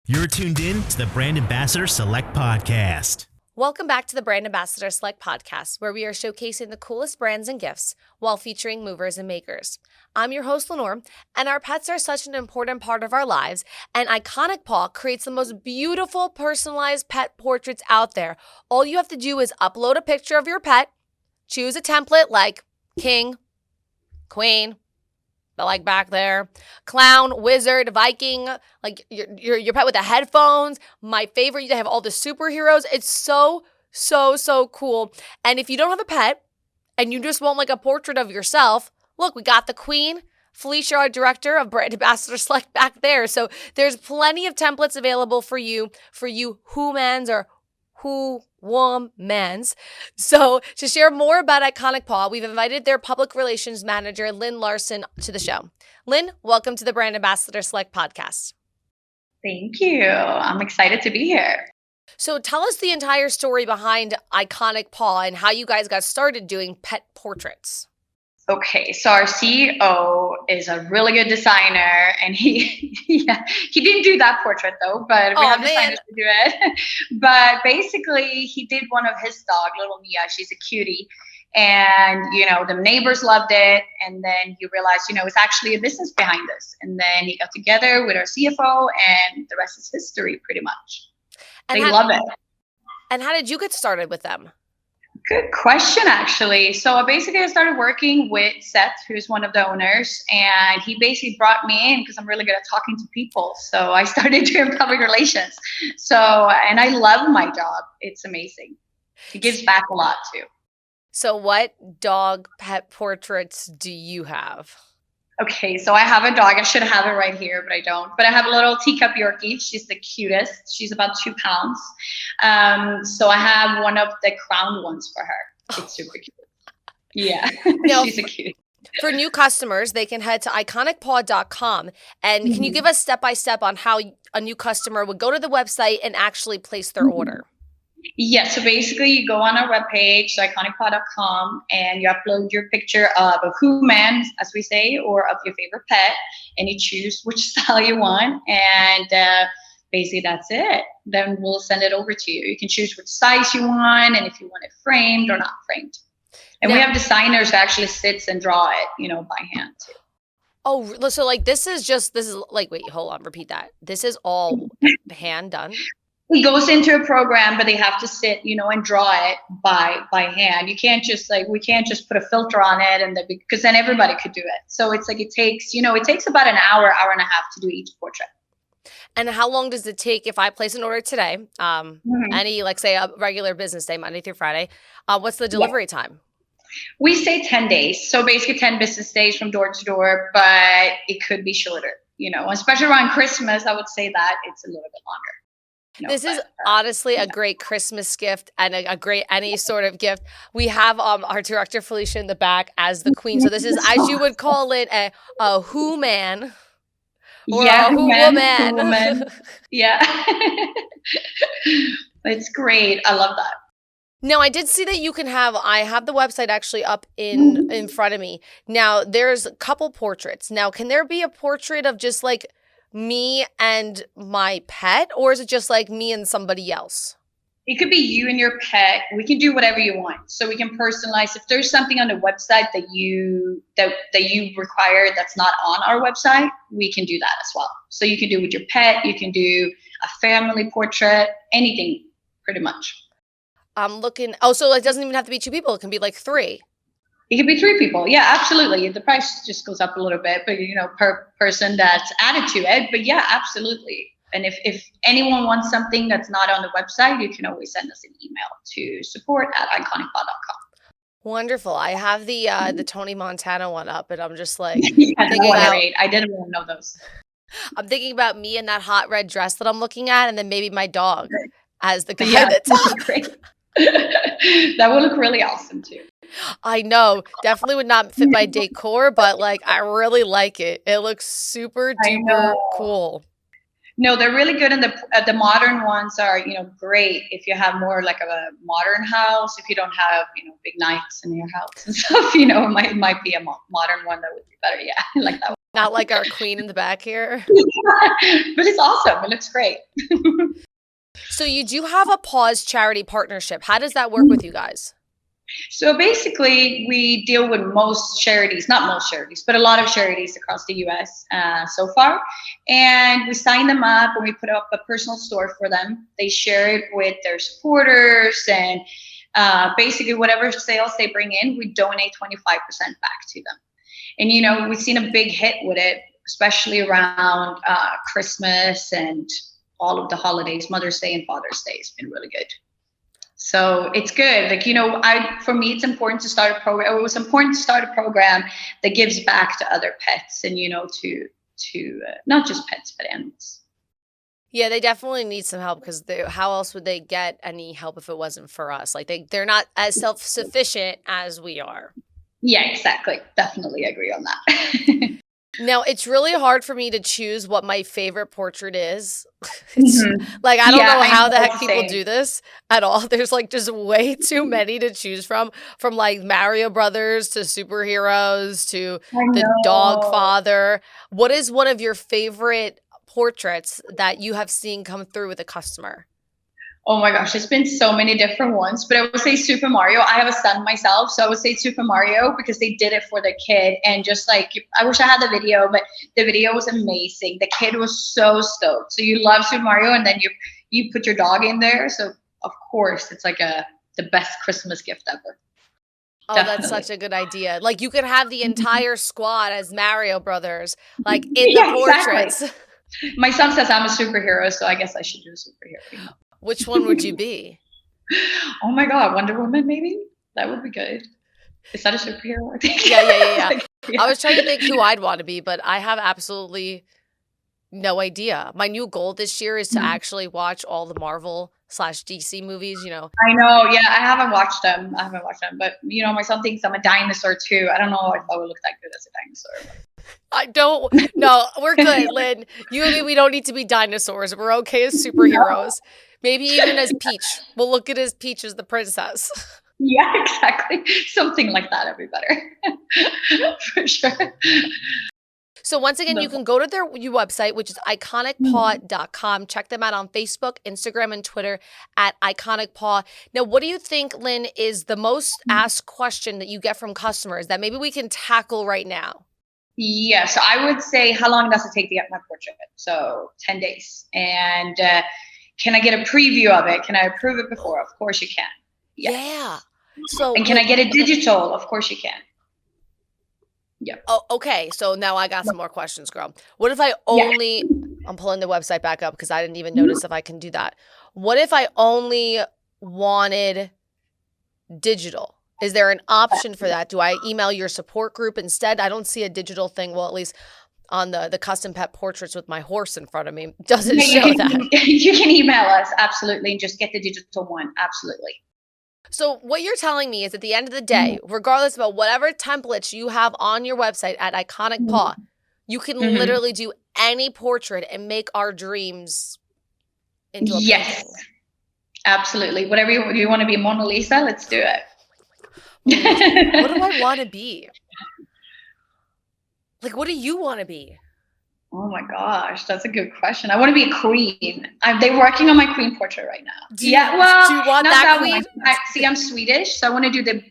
You're tuned in to the Brand Ambassador Select Podcast. Welcome back to the Brand Ambassador Select Podcast, where we are showcasing the coolest brands and gifts while featuring movers and makers. I'm your host, Lenore, and our pets are such an important part of our lives, and Iconic Paw creates the most beautiful personalized pet portraits out there. All you have to do is upload a picture of your pet, choose a template like king, queen, but like back there, clown, wizard, Viking, like your pet with the headphones. My favorite, they have all the superheroes. It's so cool. And if you don't have a pet and you just want like a portrait of yourself, look, we got the queen, Felicia, our director of Brand Ambassador Select back there. So there's plenty of templates available for you hoomans or hoomans. So to share more about Iconic Paw, we've invited their public relations manager, Linn Larson, to the show. Linn, welcome to the Brand Ambassador Select Podcast. Thank you. I'm excited to be here. So tell us the entire story behind Iconic Paw and how you guys got started doing pet portraits. Okay, so our CEO is a really good designer, and he didn't do that portrait though, but we have designers to do it. But basically, he did one of his dog, little Mia. She's a cutie, and the neighbors loved it. And then he realized, it's actually a business behind this. And then he got together with our CFO, and the rest is history, pretty much. And they love it. And how did you get started with them? Good question, actually. So basically, I started working with Seth, who's one of the owners, and he basically brought me in because I'm really good at talking to people. So I started doing public relations. And I love my job. It's amazing. It gives back a lot too. So what dog pet portraits do you have? Okay, so I have a dog. I should have it right here, but I don't. But I have a little teacup Yorkie. She's the cutest. She's about 2 pounds. So I have one of the crown ones for her. It's super cute. Yeah, now, she's a cutie. For new customers, they can head to iconicpaw.com. And can you give us step-by-step on how a new customer would go to the website and actually place their order? Yeah, so basically you go on our webpage, so iconicpaw.com, and you upload your picture of a Hooman, as we say, or of your favorite pet, and you choose which style you want, and basically that's it. Then we'll send it over to you. You can choose which size you want, and if you want it framed or not framed. And we have designers who actually sits and draw it, by hand too. Oh, so like this is like, wait, hold on, repeat that. This is all hand done? It goes into a program, but they have to sit, and draw it by hand. You can't just we can't just put a filter on it, and because then everybody could do it. So it's like it takes about an hour and a half to do each portrait. And how long does it take if I place an order today? Any say a regular business day, Monday through Friday? What's the delivery time? We say 10 days. So basically 10 business days from door to door, but it could be shorter. Especially around Christmas, I would say that it's a little bit longer. This is honestly a great Christmas gift and a great any sort of gift. We have our director Felicia in the back as the queen. So this is, as you would call it, a hooman. Yeah, a woman. Yeah. It's great. I love that. Now, I did see that you can I have the website actually up in front of me. Now, there's a couple portraits. Now, can there be a portrait of just like me and my pet, or is it just like me and somebody else? It could be you and your pet. We can do whatever you want. So we can personalize. If there's something on the website that you require that's not on our website, we can do that as well. So you can do with your pet, you can do a family portrait, anything pretty much. I'm looking. Oh, so it doesn't even have to be 2 people. It can be like 3. It could be 3 people. Yeah, absolutely. The price just goes up a little bit, but per person that's added to it. But yeah, absolutely. And if anyone wants something that's not on the website, you can always send us an email to support@iconicpaw.com. Wonderful. I have the Tony Montana one up, and I'm just like, I didn't even know those. I'm thinking about me in that hot red dress that I'm looking at, and then maybe my dog as the guy that's great. That would look really awesome too. I know. Definitely would not fit my decor, but I really like it. It looks super duper cool. No, they're really good. And the modern ones are, great if you have more like a modern house. If you don't have, big nights in your house and stuff, it might be a modern one that would be better. Yeah, I like that one. Not like our queen in the back here. But it's awesome. It looks great. So you do have a Paws charity partnership. How does that work with you guys? So basically, we deal with most charities, not most charities, but a lot of charities across the US so far. And we sign them up and we put up a personal store for them. They share it with their supporters, and basically whatever sales they bring in, we donate 25% back to them. And, you know, we've seen a big hit with it, especially around Christmas and all of the holidays, Mother's Day and Father's Day. It's been really good. So it's good. Like, you know, for me, it's important to start a program. It was important to start a program that gives back to other pets and, you know, to not just pets, but animals. Yeah, they definitely need some help because how else would they get any help if it wasn't for us? Like they're not as self-sufficient as we are. Yeah, exactly. Definitely agree on that. Now, it's really hard for me to choose what my favorite portrait is. Like, I don't know how the heck people do this at all. There's like just way too many to choose from like Mario Brothers to superheroes to the dog father. What is one of your favorite portraits that you have seen come through with a customer? Oh my gosh, there's been so many different ones, but I would say Super Mario. I have a son myself, so I would say Super Mario because they did it for the kid. And just like, I wish I had the video, but the video was amazing. The kid was so stoked. So you love Super Mario, and then you put your dog in there. So of course, it's like the best Christmas gift ever. Oh, Definitely. That's such a good idea. Like you could have the entire squad as Mario Brothers, like in the portraits. Exactly. My son says I'm a superhero, so I guess I should do a superhero. Which one would you be? Oh my God, Wonder Woman, maybe? That would be good. Is that a superhero? I think. Yeah. Yeah. I was trying to think who I'd want to be, but I have absolutely no idea. My new goal this year is to actually watch all the Marvel/DC movies, you know. I know, yeah, I haven't watched them, but, you know, my son thinks I'm a dinosaur too. I don't know if I would look that good as a dinosaur. I don't. No, we're good, Lynn. You and me, we don't need to be dinosaurs. We're okay as superheroes. Maybe even as Peach. We'll look at as Peach as the princess. Yeah, exactly. Something like that would be better. For sure. So once again, you can go to their website, which is iconicpaw.com. Check them out on Facebook, Instagram, and Twitter at Iconic Paw. Now, what do you think, Lynn, is the most asked question that you get from customers that maybe we can tackle right now? Yeah, so I would say, how long does it take to get my portrait? So 10 days. And can I get a preview of it? Can I approve it before? Of course you can. Yeah. So, and can I get it digital? Of course you can. Yeah. Oh, okay. So now I got some more questions, girl. What if I only, I'm pulling the website back up because I didn't even notice if I can do that. What if I only wanted digital? Is there an option for that? Do I email your support group instead? I don't see a digital thing. Well, at least on the custom pet portraits with my horse in front of me doesn't show that. You can email us, absolutely, and just get the digital one, absolutely. So what you're telling me is at the end of the day, regardless of whatever templates you have on your website at Iconic Paw, you can literally do any portrait and make our dreams into a painting. Absolutely. Whatever you want to be, Mona Lisa, let's do it. What do I want to be? Like, what do you want to be? Oh my gosh, that's a good question. I want to be a queen. They're working on my queen portrait right now. Do you want that queen? See, I'm Swedish, so I want to do the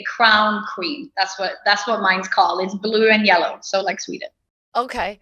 crown queen. That's what mine's called. It's blue and yellow, so like Sweden. Okay.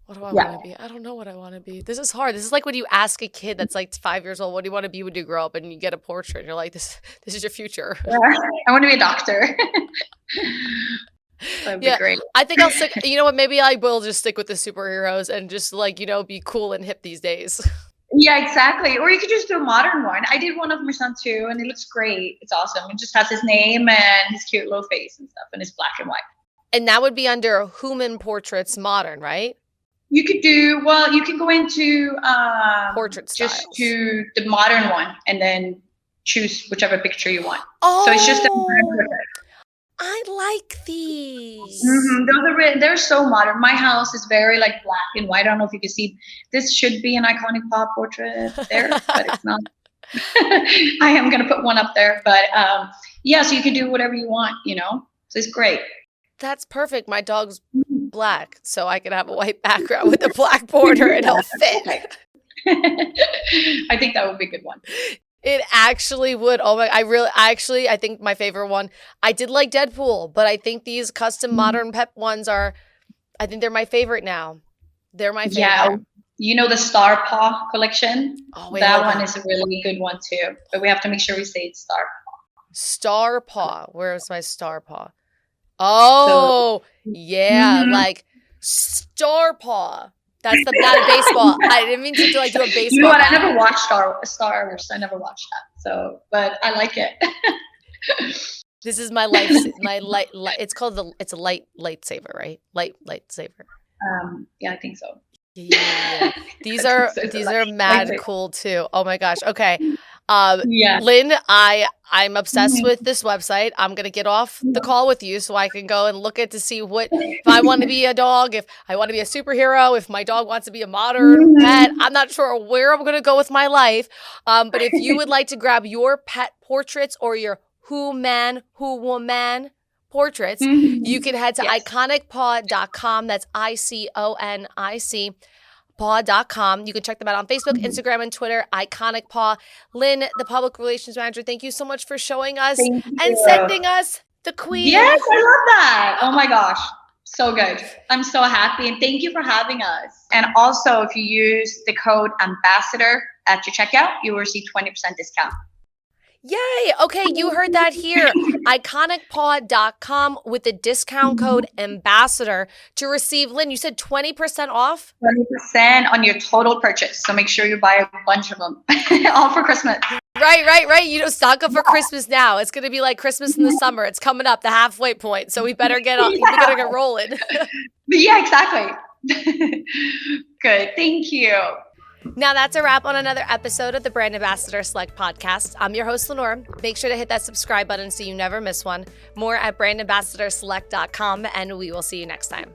What do I want to be? I don't know what I want to be. This is hard. This is like when you ask a kid that's like 5 years old, what do you want to be when you grow up? And you get a portrait and you're like, this is your future. I want to be a doctor. That'd be great. I think I'll stick, you know what, maybe I will just stick with the superheroes and just like, you know, be cool and hip these days. Yeah, exactly. Or you could just do a modern one. I did one of my son too, and it looks great. It's awesome. It just has his name and his cute little face and stuff, and it's black and white. And that would be under Hooman Portraits Modern, right? You could you can go into portrait styles. Just to the modern one and then choose whichever picture you want. Oh, so it's just a modern portrait. I like these. They're so modern. My house is very like black and white. I don't know if you can see. This should be an Iconic Paw portrait there, but it's not. I am gonna put one up there, but so you can do whatever you want, you know. So it's great. That's perfect. My dog's black so I can have a white background with a black border and it'll fit. I think that would be a good one. It actually would. Oh my, I think my favorite one, I did like Deadpool, but I think these custom modern pet ones I think they're my favorite now. They're my favorite. Yeah. You know the Star Paw collection? Oh, wait, that one is a really good one too. But we have to make sure we say it's Star Paw. Star Paw. Where's my Star Paw? Oh, yeah. Like Star Paw. That's not a baseball. I didn't mean to do a baseball. You know what? I never watched Star Wars. I never watched that. So, but I like it. This is my life. It's called it's a lightsaber, right? Lightsaber. Yeah, I think so. Yeah. These are mad cool too. Oh my gosh. Okay. Linn, I'm obsessed with this website. I'm gonna get off the call with you so I can go and look at to see if I want to be a dog, if I want to be a superhero, if my dog wants to be a modern pet. I'm not sure where I'm gonna go with my life. But if you would like to grab your pet portraits or your Hooman portraits, you can head to iconicpaw.com. That's ICONIC. paw.com. You can check them out on Facebook, Instagram, and Twitter, Iconic Paw. Linn, the public relations manager, thank you so much for showing us and sending us the queen. Yes, I love that. Oh my gosh. So good. I'm so happy. And thank you for having us. And also, if you use the code ambassador at your checkout, you will receive 20% discount. Yay! Okay, you heard that here. Iconicpaw.com with the discount code ambassador to receive, Linn, you said 20% off? 20% on your total purchase. So make sure you buy a bunch of them. All for Christmas. Right. You stock up for Christmas now. It's going to be like Christmas in the summer. It's coming up, the halfway point. So we better get on. We better get rolling. Yeah, exactly. Good. Thank you. Now that's a wrap on another episode of the Brand Ambassador Select podcast. I'm your host, Lenore. Make sure to hit that subscribe button so you never miss one. More at brandambassadorselect.com, and we will see you next time.